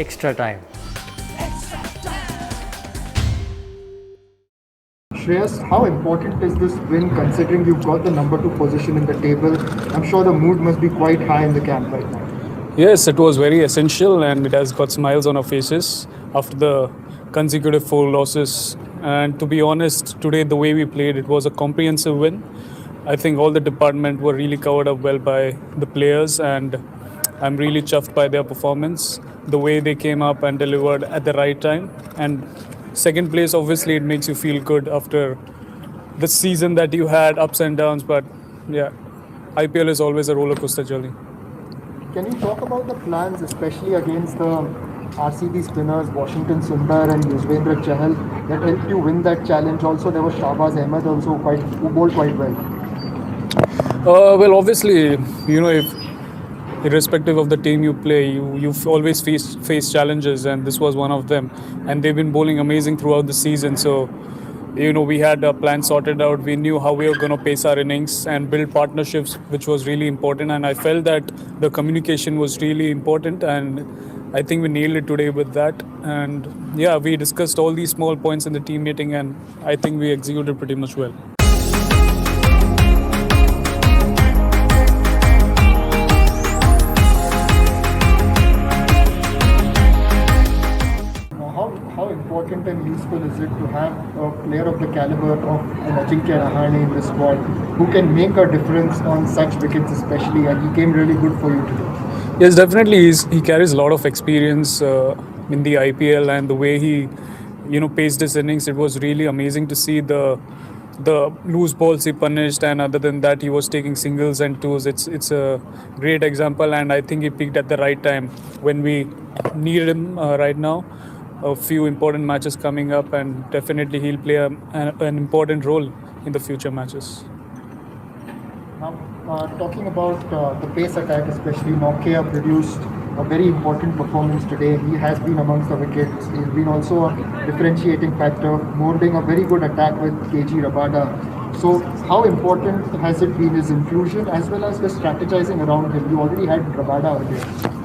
extra time. Shreyas, how important is this win considering you've got the number 2 position in the table? I'm sure the mood must be quite high in the camp right now. Yes, it was very essential and it has got smiles on our faces after the consecutive 4 losses. And to be honest, today the way we played, it was a comprehensive win. I think all the department were really covered up well by the players and I'm really chuffed by their performance, the way they came up and delivered at the right time. And second place, obviously, it makes you feel good after the season that you had, ups and downs. But yeah, IPL is always a roller coaster journey. Can you talk about the plans, especially against the RCB spinners, Washington Sundar and Yuzvendra Chahal, that helped you win that challenge? Also, there was Shahbaz Ahmed also who bowled quite well. Well, obviously, if irrespective of the team you play, you've always face challenges, and this was one of them. And they've been bowling amazing throughout the season. So, we had a plan sorted out. We knew how we were going to pace our innings and build partnerships, which was really important. And I felt that the communication was really important, and I think we nailed it today with that. And yeah, we discussed all these small points in the team meeting, and I think we executed pretty much well. How important and useful is it to have a player of the caliber of Ajinkya Rahane in the squad who can make a difference on such wickets especially, and he came really good for you today? Yes, definitely. He carries a lot of experience in the IPL, and the way he, paced his innings, it was really amazing to see the loose balls he punished, and other than that, he was taking singles and twos. It's a great example, and I think he peaked at the right time when we needed him right now. A few important matches coming up, and definitely he'll play an important role in the future matches. Now, talking about the pace attack, especially Nokia produced a very important performance today. He has been amongst the wickets. He's been also a differentiating factor, molding a very good attack with KG Rabada. So, how important has it been his inclusion as well as the strategizing around him? You already had Rabada earlier.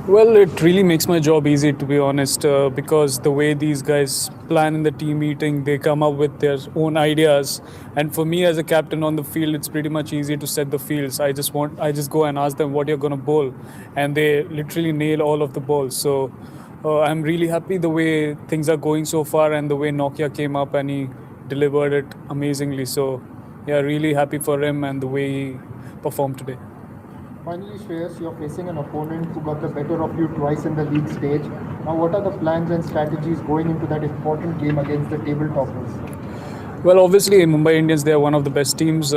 Well, it really makes my job easy, to be honest, because the way these guys plan in the team meeting, they come up with their own ideas. And for me as a captain on the field, it's pretty much easy to set the fields. I just go and ask them what you're going to bowl, and they literally nail all of the balls. So I'm really happy the way things are going so far, and the way Nokia came up and he delivered it amazingly. So yeah, really happy for him and the way he performed today. Finally, Shreyas, you're facing an opponent who got the better of you twice in the league stage. Now, what are the plans and strategies going into that important game against the table toppers? Well, obviously, Mumbai Indians, they are one of the best teams.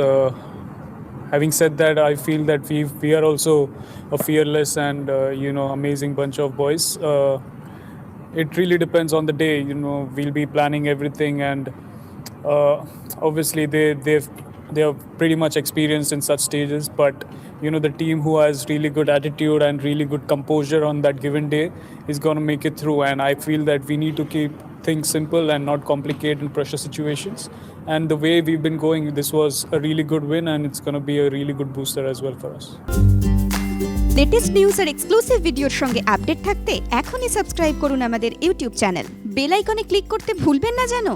Having said that, I feel that we are also a fearless and amazing bunch of boys. It really depends on the day. We'll be planning everything, and obviously they are pretty much experienced in such stages. But the team who has really good attitude and really good composure on that given day is going to make it through. And I feel that we need to keep things simple and not complicate in pressure situations. And the way we've been going, this was a really good win, and it's going to be a really good booster as well for us. Latest news আর exclusive ভিডিওর সঙ্গে update থাকতে এখনই subscribe করুন আমাদের YouTube channel. Bell আইকনে click করতে ভুলবেন না যেন।